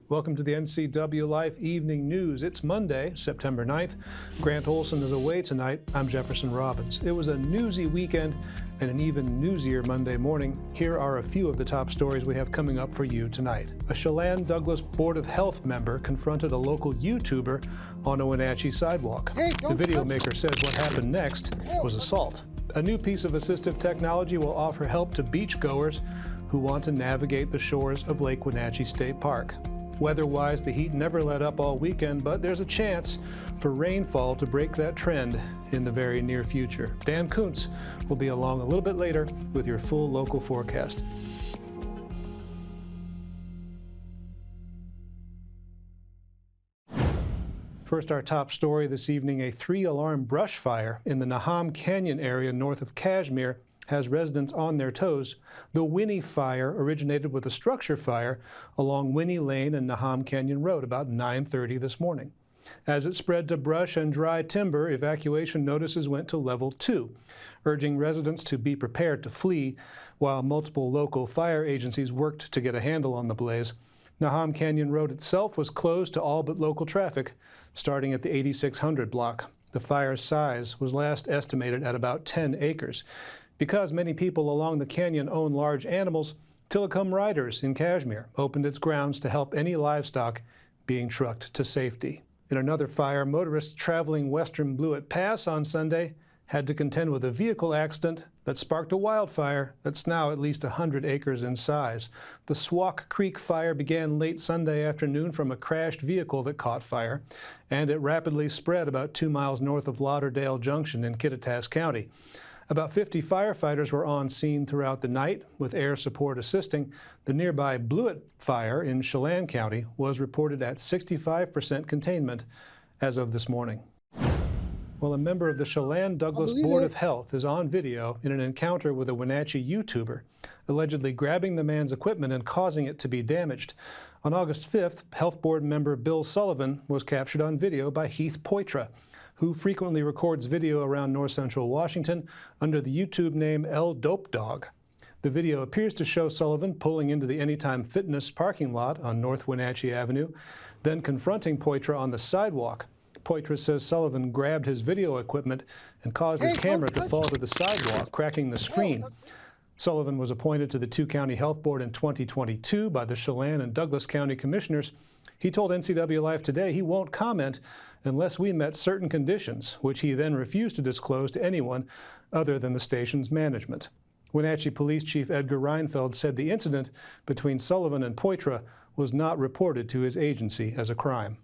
Welcome to the NCWLIFE Evening News. It's Monday, September 9th. Grant Olson is away tonight. I'm Jefferson Robbins. It was a newsy weekend and an even newsier Monday morning. Here are a few of the top stories we have coming up for you tonight. A Chelan Douglas Board of Health member confronted a local YouTuber on a Wenatchee sidewalk. The video maker says what happened next was assault. A new piece of assistive technology will offer help to beachgoers who want to navigate the shores of Lake Wenatchee State Park. Weather-wise, the heat never let up all weekend, but there's a chance for rainfall to break that trend in the very near future. Dan Kuntz will be along a little bit later with your full local forecast. First, our top story this evening, a 3-alarm brush fire in the Naham Canyon area north of Kashmir has residents on their toes. The Winnie fire originated with a structure fire along Winnie Lane and Naham Canyon Road about 9:30 this morning. As it spread to brush and dry timber, evacuation notices went to level 2, urging residents to be prepared to flee while multiple local fire agencies worked to get a handle on the blaze. Naham Canyon Road itself was closed to all but local traffic, starting at the 8600 block. The fire's size was last estimated at about 10 acres. Because many people along the canyon own large animals, Tillicum Riders in Kashmir opened its grounds to help any livestock being trucked to safety. In another fire, motorists traveling western Blewett Pass on Sunday had to contend with a vehicle accident that sparked a wildfire that's now at least 100 acres in size. The Swauk Creek fire began late Sunday afternoon from a crashed vehicle that caught fire, and it rapidly spread about 2 miles north of Lauderdale Junction in Kittitas County. About 50 firefighters were on scene throughout the night, with air support assisting. The nearby Blewett fire in Chelan County was reported at 65% containment as of this morning. Well, a member of the Chelan Douglas Board of Health is on video in an encounter with a Wenatchee YouTuber, allegedly grabbing the man's equipment and causing it to be damaged. On August 5th, Health Board member Bill Sullivan was captured on video by Heath Poitra, who frequently records video around north central Washington under the YouTube name El Dope Dog. The video appears to show Sullivan pulling into the Anytime Fitness parking lot on North Wenatchee Avenue, then confronting Poitra on the sidewalk. Poitra says Sullivan grabbed his video equipment and caused his camera to fall to the sidewalk, cracking the screen. Sullivan was appointed to the two-county health board in 2022 by the Chelan and Douglas County commissioners. He told NCWLIFE today he won't comment unless we met certain conditions, which he then refused to disclose to anyone other than the station's management. Wenatchee Police Chief Edgar Reinfeld said the incident between Sullivan and Poitra was not reported to his agency as a crime.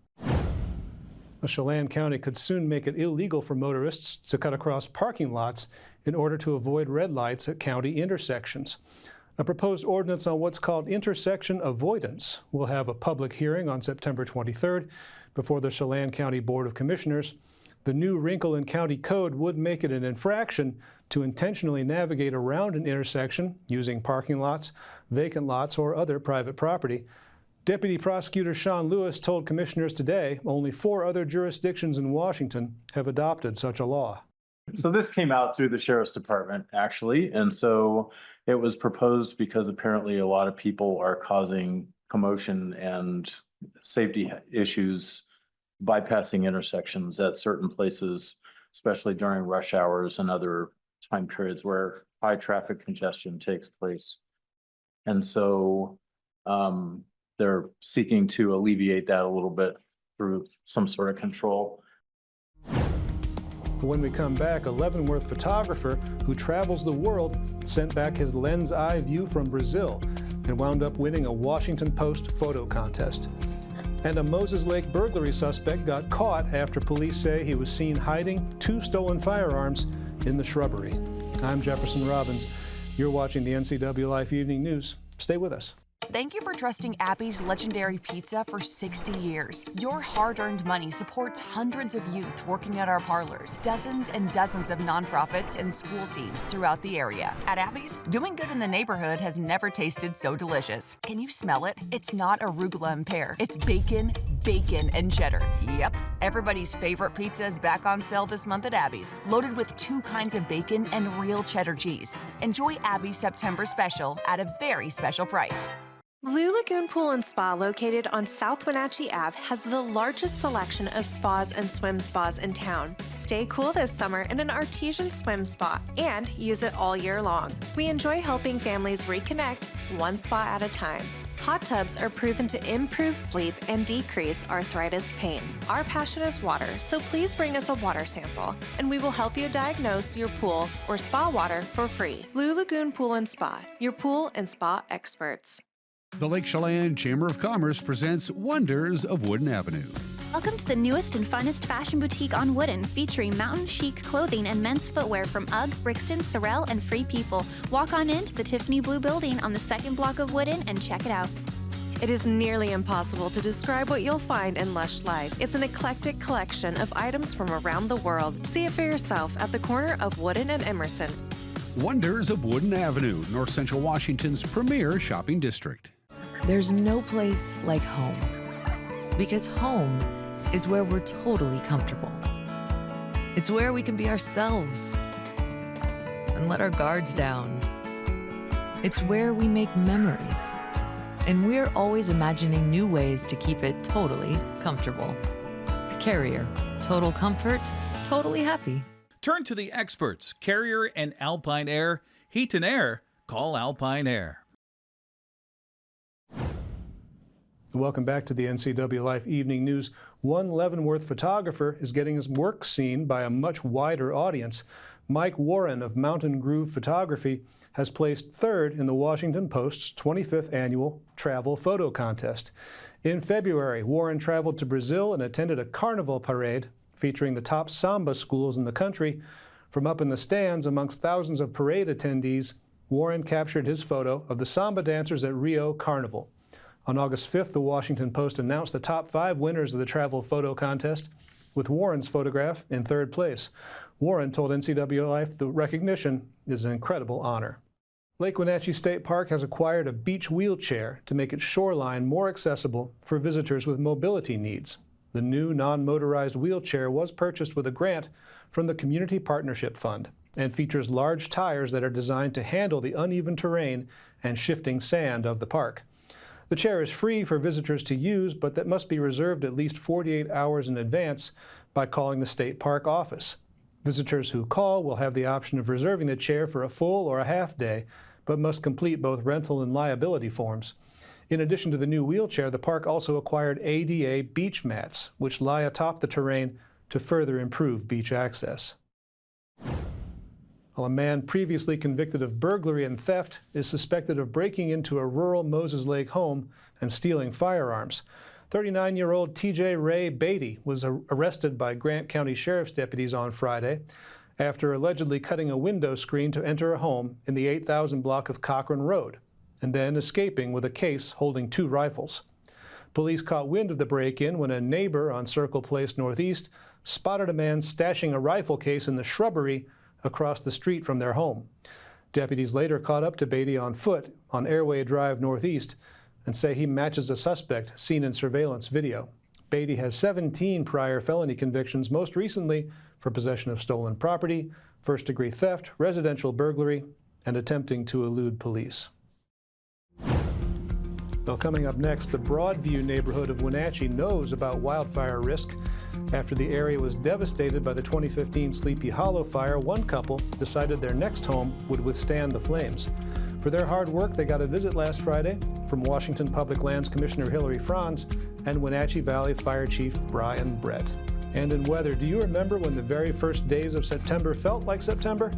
Chelan County could soon make it illegal for motorists to cut across parking lots in order to avoid red lights at county intersections. A proposed ordinance on what's called intersection avoidance will have a public hearing on September 23rd before the Chelan County Board of Commissioners. The new wrinkle in county code would make it an infraction to intentionally navigate around an intersection using parking lots, vacant lots, or other private property. Deputy Prosecutor Sean Lewis told commissioners today only 4 other jurisdictions in Washington have adopted such a law. So this came out through the Sheriff's Department, actually, and so it was proposed because apparently a lot of people are causing commotion and safety issues bypassing intersections at certain places, especially during rush hours and other time periods where high traffic congestion takes place. And so they're seeking to alleviate that a little bit through some sort of control. When we come back, a Leavenworth photographer who travels the world sent back his lens eye view from Brazil and wound up winning a Washington Post photo contest. And a Moses Lake burglary suspect got caught after police say he was seen hiding 2 stolen firearms in the shrubbery. I'm Jefferson Robbins. You're watching the NCWLIFE Evening News. Stay with us. Thank you for trusting Abby's Legendary Pizza for 60 years. Your hard-earned money supports hundreds of youth working at our parlors, dozens and dozens of nonprofits and school teams throughout the area. At Abby's, doing good in the neighborhood has never tasted so delicious. Can you smell it? It's not arugula and pear. It's bacon, and cheddar. Yep, everybody's favorite pizza is back on sale this month at Abby's, loaded with 2 kinds of bacon and real cheddar cheese. Enjoy Abby's September special at a very special price. Blue Lagoon Pool and Spa, located on South Wenatchee Ave, has the largest selection of spas and swim spas in town. Stay cool this summer in an artesian swim spa and use it all year long. We enjoy helping families reconnect, one spa at a time. Hot tubs are proven to improve sleep and decrease arthritis pain. Our passion is water, so please bring us a water sample, and we will help you diagnose your pool or spa water for free. Blue Lagoon Pool and Spa, your pool and spa experts. The Lake Chelan Chamber of Commerce presents Wonders of Wooden Avenue. Welcome to the newest and funnest fashion boutique on Wooden, featuring mountain chic clothing and men's footwear from UGG, Brixton, Sorel, and Free People. Walk on into the Tiffany Blue Building on the second block of Wooden and check it out. It is nearly impossible to describe what you'll find in Lush Life. It's an eclectic collection of items from around the world. See it for yourself at the corner of Wooden and Emerson. Wonders of Wooden Avenue, North Central Washington's premier shopping district. There's no place like home, because home is where we're totally comfortable. It's where we can be ourselves and let our guards down. It's where we make memories, and we're always imagining new ways to keep it totally comfortable. Carrier, total comfort, totally happy. Turn to the experts, Carrier and Alpine Air. Heat and air, call Alpine Air. Welcome back to the NCWLIFE Evening News. One Leavenworth photographer is getting his work seen by a much wider audience. Mike Warren of Mountain Groove Photography has placed third in the Washington Post's 25th annual travel photo contest. In February, Warren traveled to Brazil and attended a carnival parade featuring the top samba schools in the country. From up in the stands amongst thousands of parade attendees, Warren captured his photo of the samba dancers at Rio Carnival. On August 5th, the Washington Post announced the top 5 winners of the travel photo contest, with Warren's photograph in third place. Warren told NCWLIFE the recognition is an incredible honor. Lake Wenatchee State Park has acquired a beach wheelchair to make its shoreline more accessible for visitors with mobility needs. The new non-motorized wheelchair was purchased with a grant from the Community Partnership Fund and features large tires that are designed to handle the uneven terrain and shifting sand of the park. The chair is free for visitors to use, but that must be reserved at least 48 hours in advance by calling the State Park office. Visitors who call will have the option of reserving the chair for a full or a half day, but must complete both rental and liability forms. In addition to the new wheelchair, the park also acquired ADA beach mats, which lie atop the terrain to further improve beach access. Well, a man previously convicted of burglary and theft is suspected of breaking into a rural Moses Lake home and stealing firearms. 39-year-old T.J. Ray Beatty was arrested by Grant County Sheriff's deputies on Friday after allegedly cutting a window screen to enter a home in the 8,000 block of Cochran Road and then escaping with a case holding 2 rifles. Police caught wind of the break-in when a neighbor on Circle Place Northeast spotted a man stashing a rifle case in the shrubbery across the street from their home. Deputies later caught up to Beatty on foot on Airway Drive Northeast and say he matches a suspect seen in surveillance video. Beatty has 17 prior felony convictions, most recently for possession of stolen property, first-degree theft, residential burglary, and attempting to elude police. Well, coming up next, the Broadview neighborhood of Wenatchee knows about wildfire risk. After the area was devastated by the 2015 Sleepy Hollow fire, one couple decided their next home would withstand the flames. For their hard work, they got a visit last Friday from Washington Public Lands Commissioner Hillary Franz and Wenatchee Valley Fire Chief Brian Brett. And in weather, do you remember when the very first days of September felt like September?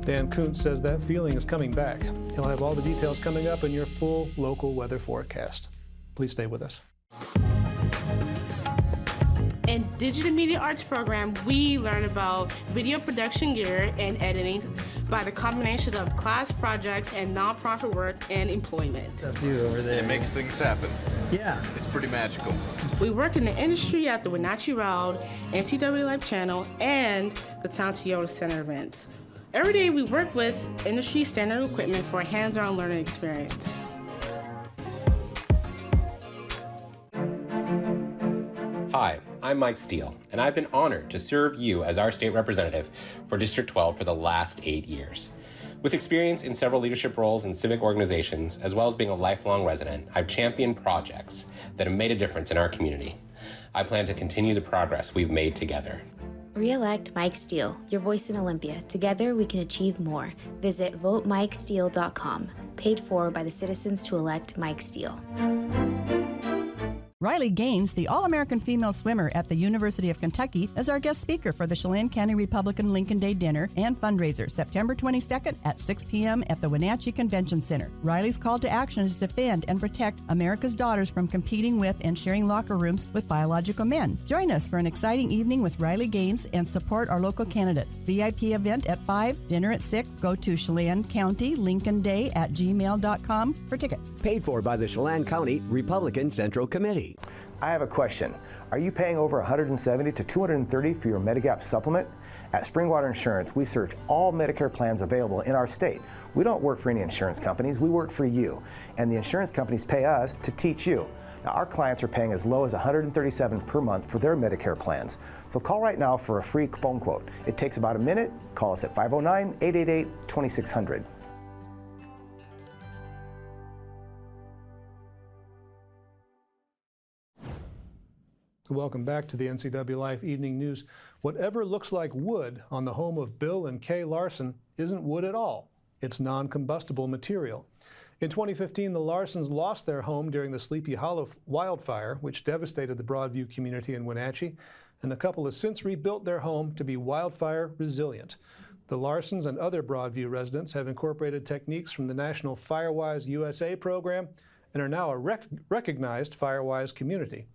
Dan Kuntz says that feeling is coming back. He'll have all the details coming up in your full local weather forecast. Please stay with us. In Digital Media Arts program, we learn about video production gear and editing by the combination of class projects and nonprofit work and employment. It makes things happen. Yeah. It's pretty magical. We work in the industry at the Wenatchee Round, NCWLIFE channel, and the Town Toyota Center events. Every day we work with industry standard equipment for a hands-on learning experience. Hi, I'm Mike Steele, and I've been honored to serve you as our state representative for District 12 for the last 8 years. With experience in several leadership roles in civic organizations, as well as being a lifelong resident, I've championed projects that have made a difference in our community. I plan to continue the progress we've made together. Re-elect Mike Steele, your voice in Olympia. Together we can achieve more. Visit votemikesteele.com. Paid for by the citizens to elect Mike Steele. Riley Gaines, the All-American female swimmer at the University of Kentucky, is our guest speaker for the Chelan County Republican Lincoln Day Dinner and Fundraiser, September 22nd at 6 p.m. at the Wenatchee Convention Center. Riley's call to action is to defend and protect America's daughters from competing with and sharing locker rooms with biological men. Join us for an exciting evening with Riley Gaines and support our local candidates. VIP event at 5, dinner at 6. Go to Chelan County Lincoln Day at gmail.com for tickets. Paid for by the Chelan County Republican Central Committee. I have a question. Are you paying over $170 to $230 for your Medigap supplement? At Springwater Insurance, we search all Medicare plans available in our state. We don't work for any insurance companies, we work for you. And the insurance companies pay us to teach you. Now, our clients are paying as low as $137 per month for their Medicare plans. So call right now for a free phone quote. It takes about a minute. Call us at 509-888-2600. Welcome back to the NCWLIFE Evening News. Whatever looks like wood on the home of Bill and Kay Larson isn't wood at all. It's non-combustible material. In 2015, the Larsons lost their home during the Sleepy Hollow wildfire, which devastated the Broadview community in Wenatchee, and the couple has since rebuilt their home to be wildfire resilient. The Larsons and other Broadview residents have incorporated techniques from the National Firewise USA program and are now a recognized Firewise community.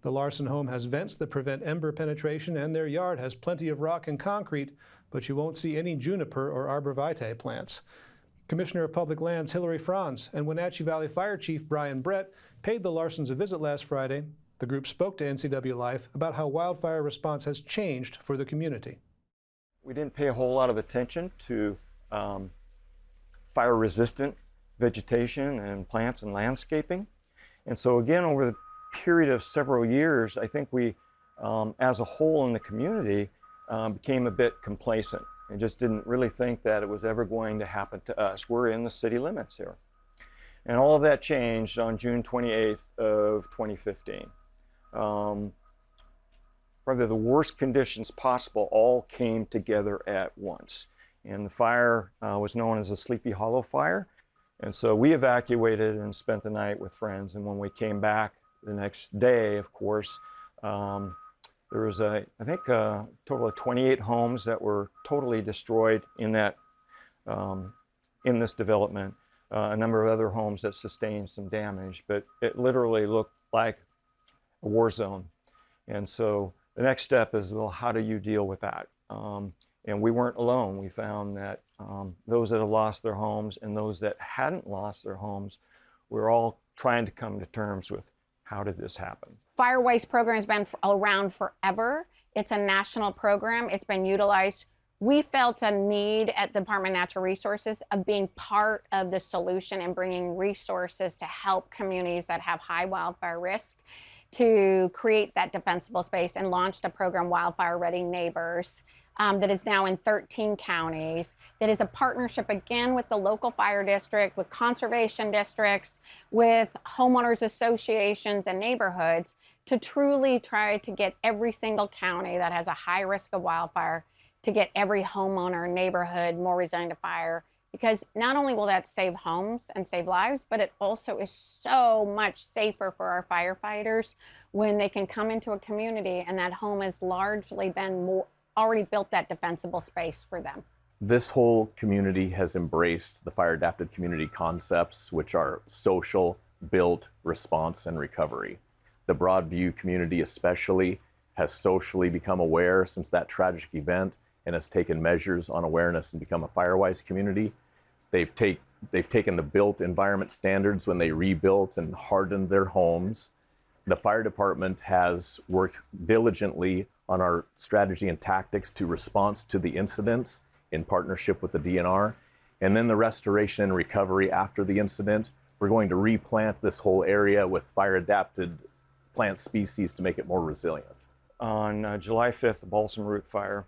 The Larson home has vents that prevent ember penetration, and their yard has plenty of rock and concrete, but you won't see any juniper or arborvitae plants. Commissioner of Public Lands Hillary Franz and Wenatchee Valley Fire Chief Brian Brett paid the Larsons a visit last Friday. The group spoke to NCWLIFE about how wildfire response has changed for the community. We didn't pay a whole lot of attention to fire-resistant vegetation and plants and landscaping. And so again, over the period of several years, I think we, as a whole in the community, became a bit complacent and just didn't really think that it was ever going to happen to us. We're in the city limits here. And all of that changed on June 28th of 2015. Probably the worst conditions possible all came together at once. And the fire was known as the Sleepy Hollow Fire. And so we evacuated and spent the night with friends. And when we came back the next day, of course, there was I think a total of 28 homes that were totally destroyed in that in this development. A number of other homes that sustained some damage, but it literally looked like a war zone. And so the next step is, well, how do you deal with that? And we weren't alone. We found that those that had lost their homes and those that hadn't lost their homes were all trying to come to terms with, how did this happen? Firewise program has been around forever. It's a national program. It's been utilized. We felt a need at the Department of Natural Resources of being part of the solution and bringing resources to help communities that have high wildfire risk to create that defensible space, and launched a program, Wildfire Ready Neighbors, that is now in 13 counties, that is a partnership again with the local fire district, with conservation districts, with homeowners associations and neighborhoods, to truly try to get every single county that has a high risk of wildfire, to get every homeowner and neighborhood more resilient to fire. Because not only will that save homes and save lives, but it also is so much safer for our firefighters when they can come into a community and that home has largely been already built that defensible space for them. This whole community has embraced the fire adapted community concepts, which are social, built, response, and recovery. The Broadview community especially has socially become aware since that tragic event and has taken measures on awareness and become a Firewise community. They've taken the built environment standards when they rebuilt and hardened their homes. The fire department has worked diligently on our strategy and tactics to response to the incidents in partnership with the DNR. And then the restoration and recovery after the incident, we're going to replant this whole area with fire adapted plant species to make it more resilient. On July 5th, the balsam root fire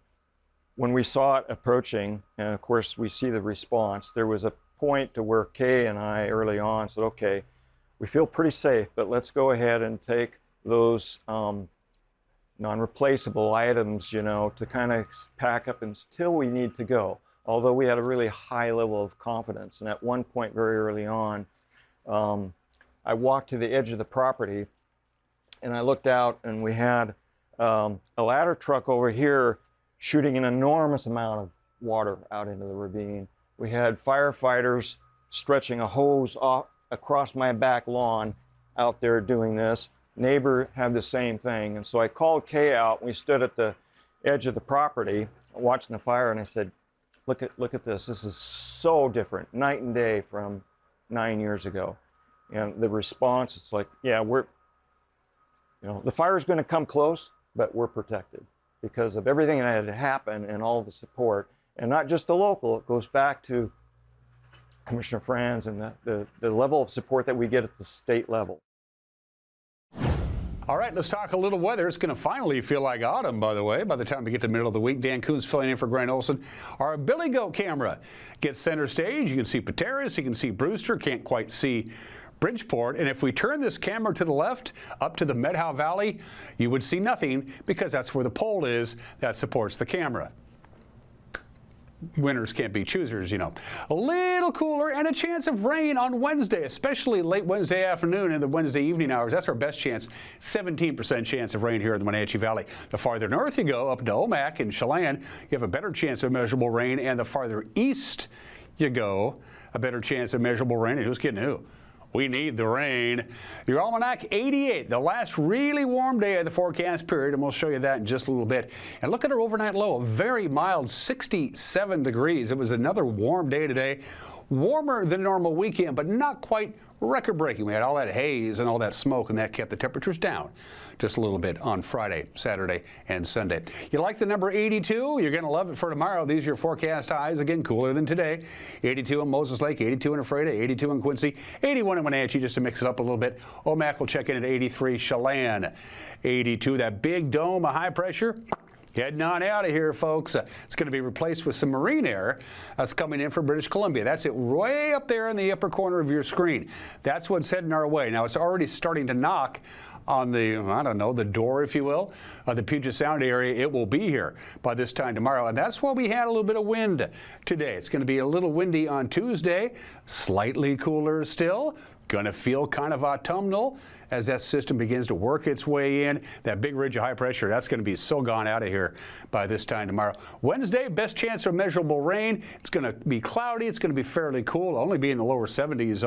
when we saw it approaching, and of course we see the response, there was a point to where Kay and I early on said, okay, we feel pretty safe, but let's go ahead and take those non-replaceable items, you know, to kind of pack up until we need to go. Although we had a really high level of confidence. And at one point very early on, I walked to the edge of the property and I looked out and we had a ladder truck over here shooting an enormous amount of water out into the ravine. We had firefighters stretching a hose off across my back lawn out there doing this. Neighbor had the same thing. And so I called Kay out. We stood at the edge of the property watching the fire, and I said, look at this. This is so different, night and day from 9 years ago. And the response, it's like, yeah, the fire's going to come close, but we're protected because of everything that had happened and all the support. And not just the local, it goes back to Commissioner Franz and the level of support that we get at the state level. All right, let's talk a little weather. It's going to finally feel like autumn, by the way, by the time we get to the middle of the week. Dan Coons filling in for Grant Olson. Our Billy Goat camera gets center stage. You can see Pateras, you can see Brewster, can't quite see Bridgeport. And if we turn this camera to the left, up to the Medhow Valley, you would see nothing because that's where the pole is that supports the camera. Winners can't be choosers, you know. A little cooler and a chance of rain on Wednesday, especially late Wednesday afternoon and the Wednesday evening hours. That's our best chance. 17% chance of rain here in the Wenatchee Valley. The farther north you go, up to Omak and Chelan, you have a better chance of measurable rain. And the farther east you go, a better chance of measurable rain. And who's kidding who? We need the rain. Your almanac, 88, the last really warm day of the forecast period, and we'll show you that in just a little bit. And look at our overnight low, a very mild 67 degrees. It was another warm day today. Warmer than normal weekend, but not quite record-breaking. We had all that haze and all that smoke, and that kept the temperatures down just a little bit on Friday, Saturday, and Sunday. You like the number 82? You're going to love it for tomorrow. These are your forecast highs. Again, cooler than today. 82 in Moses Lake, 82 in Ephrata, 82 in Quincy, 81 in Wenatchee, just to mix it up a little bit. Omak will check in at 83. Chelan, 82. That big dome of high pressure, heading on out of here, folks. It's going to be replaced with some marine air that's coming in from British Columbia. That's it way up there in the upper corner of your screen. That's what's heading our way. Now, it's already starting to knock on the, I don't know, the door, if you will, of the Puget Sound area. It will be here by this time tomorrow. And that's why we had a little bit of wind today. It's going to be a little windy on Tuesday, slightly cooler still. Going to feel kind of autumnal as that system begins to work its way in. That big ridge of high pressure, that's going to be so gone out of here by this time tomorrow. Wednesday, best chance of measurable rain. It's going to be cloudy. It's going to be fairly cool. Only be in the lower 70s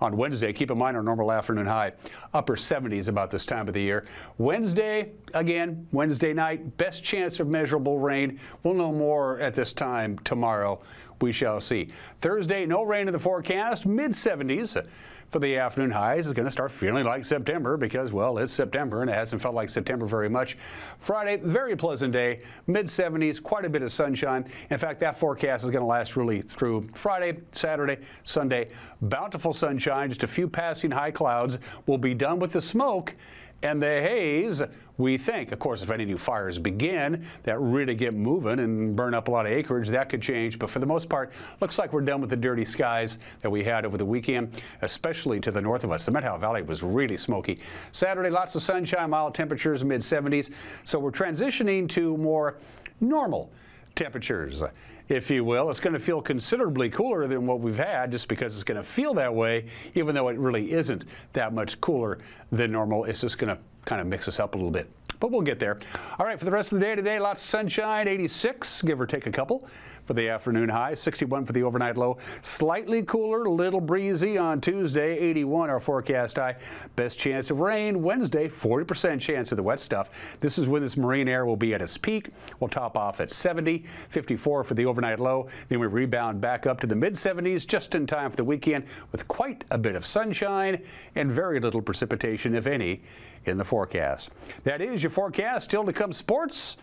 on Wednesday. Keep in mind our normal afternoon high, upper 70s about this time of the year. Wednesday, again, Wednesday night, best chance of measurable rain. We'll know more at this time tomorrow. We shall see. Thursday, no rain in the forecast, mid-70s. For the afternoon highs, it's going to start feeling like September because, well, it's September and it hasn't felt like September very much. Friday, very pleasant day, mid-70s, quite a bit of sunshine. In fact, that forecast is going to last really through Friday, Saturday, Sunday. Bountiful sunshine, just a few passing high clouds. We'll be done with the smoke and the haze, we think. Of course, if any new fires begin that really get moving and burn up a lot of acreage, that could change. But for the most part, looks like we're done with the dirty skies that we had over the weekend, especially to the north of us. The Medhow Valley was really smoky. Saturday, lots of sunshine, mild temperatures, mid-70s. So we're transitioning to more normal temperatures, if you will. It's going to feel considerably cooler than what we've had just because it's going to feel that way, even though it really isn't that much cooler than normal. It's just going to kind of mix us up a little bit. But we'll get there. All right, for the rest of the day today, lots of sunshine, 86, give or take a couple. For the afternoon high, 61 for the overnight low. Slightly cooler, a little breezy on Tuesday, 81 our forecast high. Best chance of rain Wednesday, 40% chance of the wet stuff. This is when this marine air will be at its peak. We'll top off at 70, 54 for the overnight low. Then we rebound back up to the mid-70s just in time for the weekend with quite a bit of sunshine and very little precipitation, if any, in the forecast. That is your forecast. Still to come, sports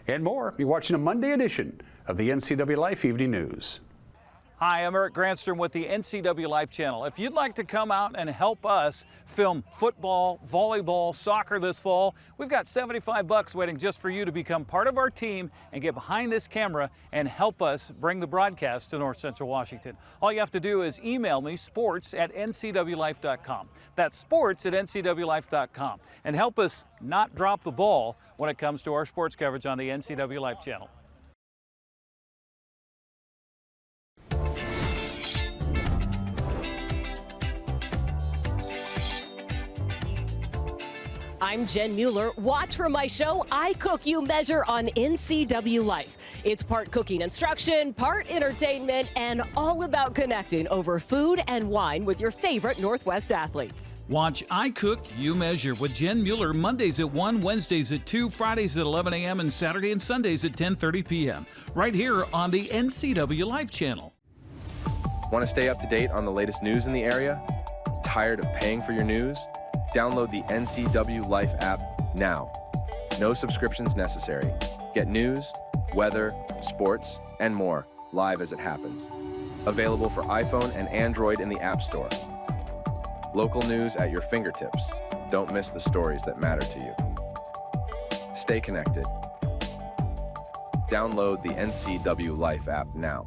and more. You're watching a Monday edition of the NCWLIFE Evening News. Hi, I'm Eric Granstrom with the NCWLIFE channel. If you'd like to come out and help us film football, volleyball, soccer this fall, we've got $75 waiting just for you to become part of our team and get behind this camera and help us bring the broadcast to North Central Washington. All you have to do is email me, sports@ncwlife.com. That's sports@ncwlife.com. And help us not drop the ball when it comes to our sports coverage on the NCWLIFE channel. I'm Jen Mueller. Watch for my show, I Cook, You Measure on NCWLIFE. It's part cooking instruction, part entertainment, and all about connecting over food and wine with your favorite Northwest athletes. Watch I Cook, You Measure with Jen Mueller Mondays at 1, Wednesdays at 2, Fridays at 11 a.m., and Saturday and Sundays at 10:30 p.m. right here on the NCWLIFE channel. Want to stay up to date on the latest news in the area? Tired of paying for your news? Download the NCWLIFE app now. No subscriptions necessary. Get news, weather, sports, and more live as it happens. Available for iPhone and Android in the App Store. Local news at your fingertips. Don't miss the stories that matter to you. Stay connected. Download the NCWLIFE app now.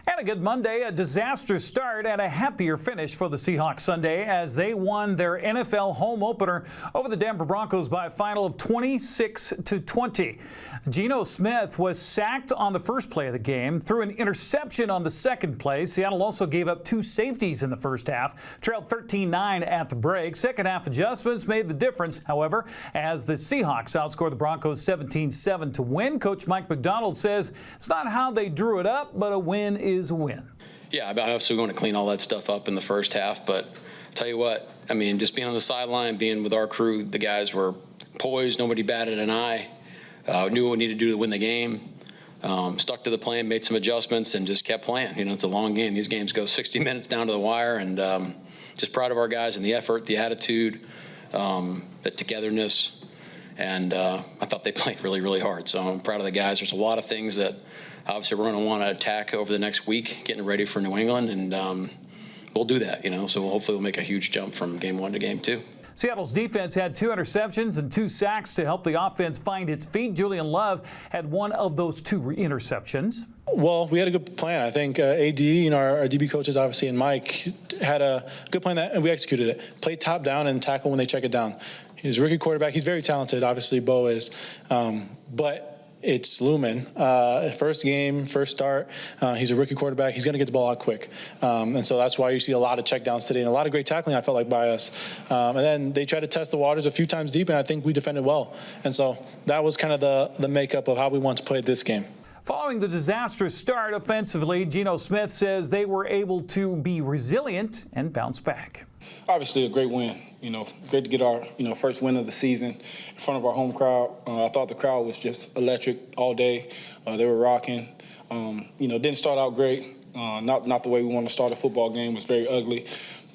And a good Monday, a disastrous start and a happier finish for the Seahawks Sunday as they won their NFL home opener over the Denver Broncos by a final of 26-20. Geno Smith was sacked on the first play of the game, threw an interception on the second play. Seattle also gave up 2 safeties in the first half, trailed 13-9 at the break. Second half adjustments made the difference, however, as the Seahawks outscored the Broncos 17-7 to win. Coach Mike McDonald says it's not how they drew it up, but a win is a win. Yeah, I'm obviously going to clean all that stuff up in the first half, but I'll tell you what, I mean, just being on the sideline, being with our crew, the guys were poised, nobody batted an eye, knew what we needed to do to win the game, stuck to the plan, made some adjustments, and just kept playing. You know, it's a long game. These games go 60 minutes down to the wire, and just proud of our guys and the effort, the attitude, the togetherness, and I thought they played really, really hard. So I'm proud of the guys. There's a lot of things that obviously we're going to want to attack over the next week, getting ready for New England, and we'll do that, you know. So hopefully we'll make a huge jump from game 1 to game 2. Seattle's defense had 2 interceptions and 2 sacks to help the offense find its feet. Julian Love had one of those 2 interceptions. Well, we had a good plan. I think AD, you know, our DB coaches, obviously, and Mike had a good plan, and we executed it. Played top down and tackle when they check it down. He's a rookie quarterback. He's very talented, obviously, Bo is. But it's Lumen. First game, first start. He's a rookie quarterback. He's going to get the ball out quick. And so that's why you see a lot of checkdowns today and a lot of great tackling, I felt like, by us. And then they tried to test the waters a few times deep, and I think we defended well. And so that was kind of the makeup of how we want to play this game. Following the disastrous start offensively, Geno Smith says they were able to be resilient and bounce back. Obviously a great win. You know, great to get our, first win of the season in front of our home crowd. I thought the crowd was just electric all day. They were rocking. Didn't start out great. Not the way we want to start a football game. It was very ugly.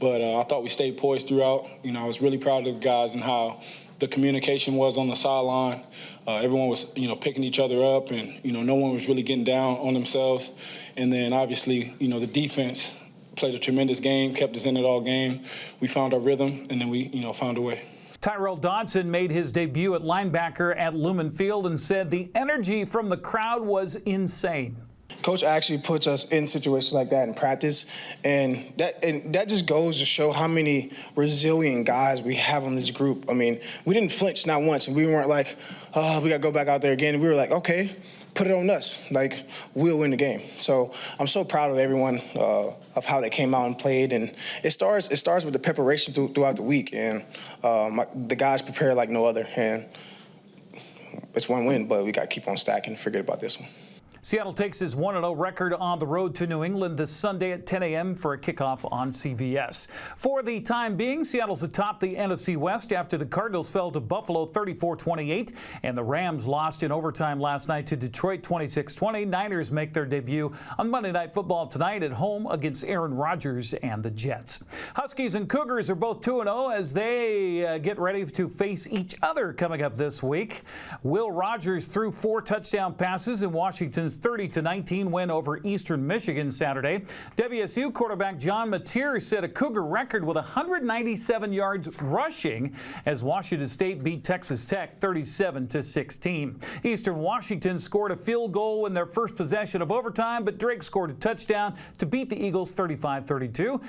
But I thought we stayed poised throughout. I was really proud of the guys and how the communication was on the sideline. Everyone was, picking each other up, and, no one was really getting down on themselves. And then obviously, the defense played a tremendous game, kept us in it all game. We found our rhythm, and then we, found a way. Tyrell Dodson made his debut at linebacker at Lumen Field and said the energy from the crowd was insane. Coach actually puts us in situations like that in practice, and that just goes to show how many resilient guys we have on this group. I mean, we didn't flinch not once, and we weren't like, oh, we got to go back out there again. We were like, okay, put it on us. Like, we'll win the game. So I'm so proud of everyone of how they came out and played, and it starts with the preparation throughout the week, and the guys prepare like no other, and it's one win, but we got to keep on stacking and forget about this one. Seattle takes its 1-0 record on the road to New England this Sunday at 10 a.m. for a kickoff on CBS. For the time being, Seattle's atop the NFC West after the Cardinals fell to Buffalo 34-28, and the Rams lost in overtime last night to Detroit 26-20. Niners make their debut on Monday Night Football tonight at home against Aaron Rodgers and the Jets. Huskies and Cougars are both 2-0 as they get ready to face each other coming up this week. Will Rogers threw 4 touchdown passes in Washington's 30-19 win over Eastern Michigan Saturday. WSU quarterback John Mateer set a Cougar record with 197 yards rushing as Washington State beat Texas Tech 37-16. Eastern Washington scored a field goal in their first possession of overtime, but Drake scored a touchdown to beat the Eagles 35-32.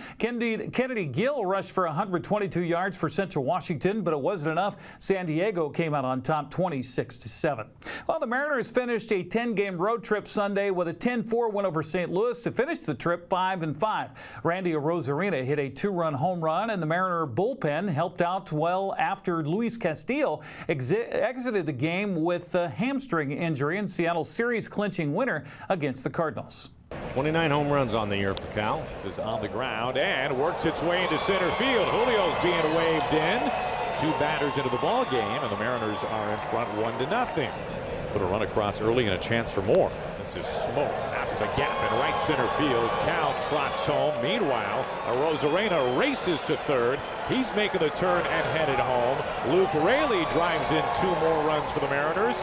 Kennedy Gill rushed for 122 yards for Central Washington, but it wasn't enough. San Diego came out on top 26-7. Well, the Mariners finished a 10-game road trip Sunday with a 10-4 win over St. Louis to finish the trip 5-5. Randy Arozarena hit a 2-run home run, and the Mariner bullpen helped out well after Luis Castillo exited the game with a hamstring injury in Seattle's series-clinching winner against the Cardinals. 29 home runs on the year for Cal. This is on the ground and works its way into center field. Julio's being waved in. 2 batters into the ball game, and the Mariners are in front 1-0. Put a run across early and a chance for more. This is smoked out to the gap in right center field. Cal trots home. Meanwhile, Arozarena races to third. He's making the turn and headed home. Luke Raley drives in 2 more runs for the Mariners.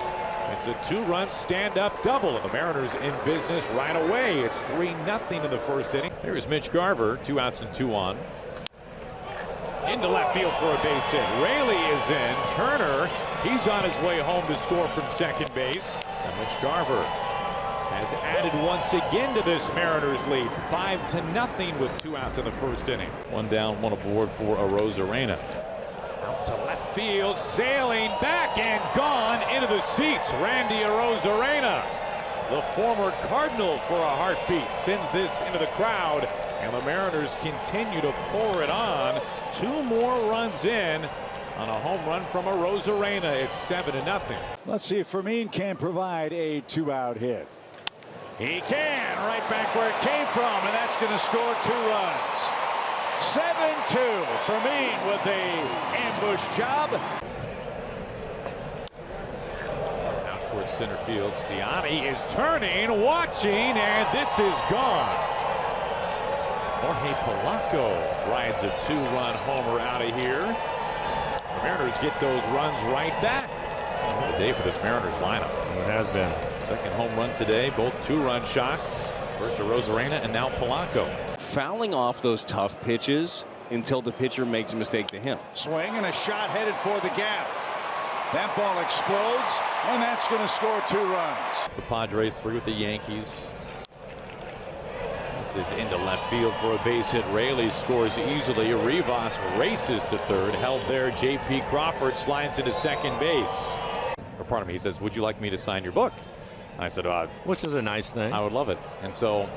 It's a 2-run stand-up double, and the Mariners in business right away. It's 3-0 in the first inning. Here's Mitch Garver, 2 outs and 2 on. Into left field for a base hit. Raley is in. Turner, he's on his way home to score from second base. And Mitch Garver has added once again to this Mariners lead. 5-0 with 2 outs in the first inning. 1 down, 1 aboard for Arozarena. Out to left field, sailing back and gone into the seats. Randy Arozarena, the former Cardinal, for a heartbeat, sends this into the crowd, and the Mariners continue to pour it on. 2 more runs in on a home run from Arozarena. It's 7-0. Let's see if Fermin can provide a 2-out hit. He can, right back where it came from, and that's going to score 2 runs. 7-2. Fermin with a ambush job. Out towards center field. Ciani is turning, watching, and this is gone. Jorge Polanco rides a 2-run homer out of here. The Mariners get those runs right back. What a day for this Mariners lineup. It has been. Second home run today, both 2-run shots. First to Arozarena and now Polanco. Fouling off those tough pitches until the pitcher makes a mistake to him. Swing and a shot headed for the gap. That ball explodes, and that's going to score 2 runs. The Padres 3 with the Yankees. This is into left field for a base hit. Raley scores easily. Rivas races to third. Held there. J.P. Crawford slides into second base. Or pardon me, he says, "Would you like me to sign your book?" I said, which is a nice thing. I would love it. And so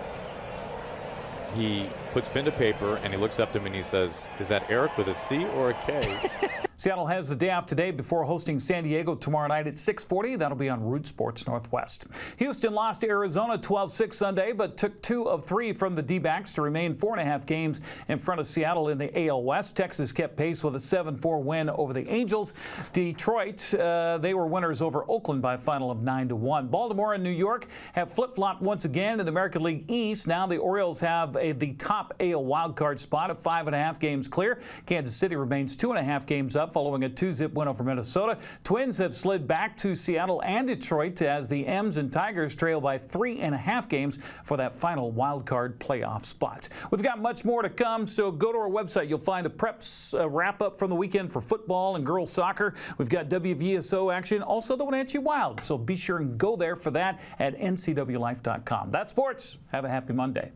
he puts pen to paper and he looks up to me and he says, "Is that Eric with a C or a K?" Seattle has the day off today before hosting San Diego tomorrow night at 6:40. That'll be on Root Sports Northwest. Houston lost to Arizona 12-6 Sunday, but took 2 of 3 from the D-backs to remain 4.5 games in front of Seattle in the AL West. Texas kept pace with a 7-4 win over the Angels. Detroit, they were winners over Oakland by a final of 9-1. Baltimore and New York have flip-flopped once again in the American League East. Now the Orioles have the top AL wildcard spot at 5.5 games clear. Kansas City remains 2.5 games up following a 2-zip win over Minnesota. Twins have slid back to Seattle and Detroit as the M's and Tigers trail by 3.5 games for that final wild card playoff spot. We've got much more to come, so go to our website. You'll find a preps wrap-up from the weekend for football and girls soccer. We've got WVSO action, also the Wenatchee Wild, so be sure and go there for that at NCWLIFE.com. That's sports. Have a happy Monday.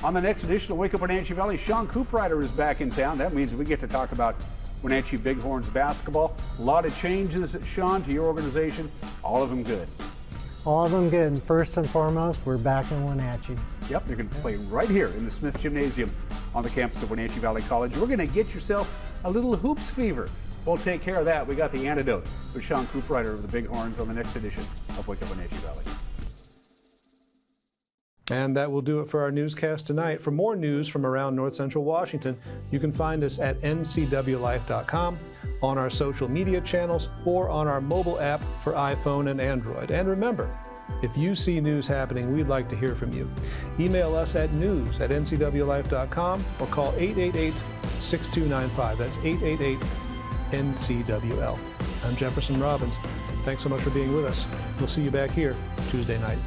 On the next edition of Wake Up Wenatchee Valley, Sean Cooprider is back in town. That means we get to talk about Wenatchee Bighorns basketball. A lot of changes, Sean, to your organization. All of them good. All of them good. And first and foremost, we're back in Wenatchee. Yep, you're going to play right here in the Smith Gymnasium on the campus of Wenatchee Valley College. We're going to get yourself a little hoops fever. We'll take care of that. We got the antidote with Sean Cooprider of the Bighorns on the next edition of Wake Up Wenatchee Valley. And that will do it for our newscast tonight. For more news from around North Central Washington, you can find us at ncwlife.com, on our social media channels, or on our mobile app for iPhone and Android. And remember, if you see news happening, we'd like to hear from you. Email us at news@ncwlife.com or call 888-6295. That's 888-NCWL. I'm Jefferson Robbins. Thanks so much for being with us. We'll see you back here Tuesday night.